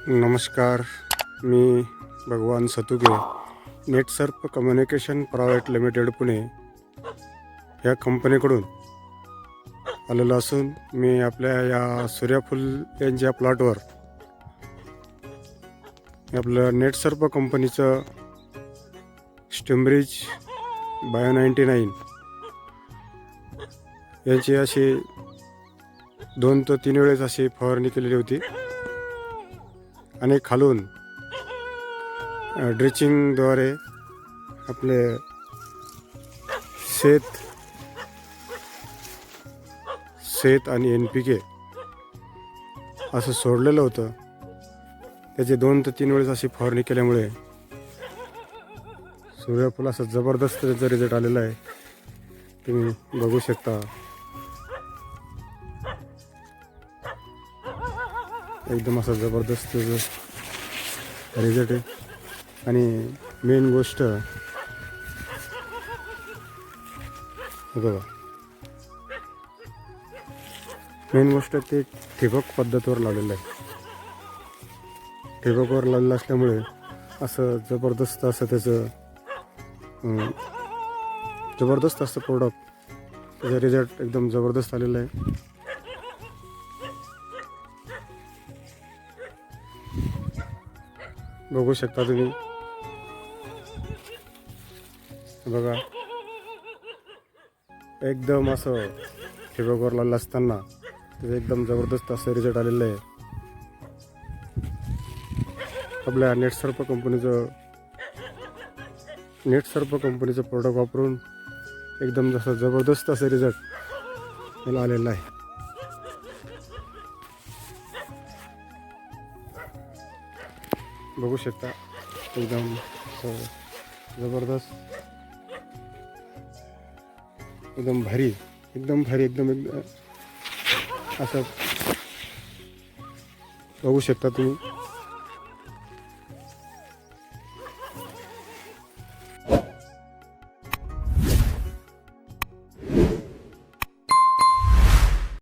नमस्कार, मी भगवान सतुगे, नेटसर्प communication private limited Pune या कंपनीकडून आलेलो असून मी आपल्या या सूर्यफूल यांच्या प्लॉटवर आपलं नेटसर्प कंपनीचं स्टिमब्रिज बायो 99 यांची अशी 2 ते 3 वेळेस अशी फवारणी केलेली होती आणि खालून ड्रिचिंगद्वारे आपले शेत आणि NPK असं सोडलेलं होतं. त्याचे 2 ते 3 वेळेस अशी फवारणी केल्यामुळे सूर्यफूल असं जबरदस्त त्याचा रिझल्ट आलेला आहे. तुम्ही बघू शकता. एकदम असा जबरदस्त रिझल्ट आहे. आणि मेन गोष्ट बघा, ते ठिबक पद्धतीवर लावलेलं आहे. ठिबकवर लावलेलं असल्यामुळे असं जबरदस्त असं त्याचं जबरदस्त असं प्रोडक्ट, त्याचा रिझल्ट एकदम जबरदस्त आलेला आहे. बघू शकता तुम्ही. बघा, एकदम असं ठिबकवर लावलं असताना त्याचं एकदम जबरदस्त असं रिझल्ट आलेलं आहे. आपल्या नेटसर्प कंपनीचं प्रोडक्ट वापरून एकदम जसं जबरदस्त असं रिझल्ट मला आलेला आहे. बघू शकता, एकदम जबरदस्त, एकदम भारी असं बघू शकता तुम्ही.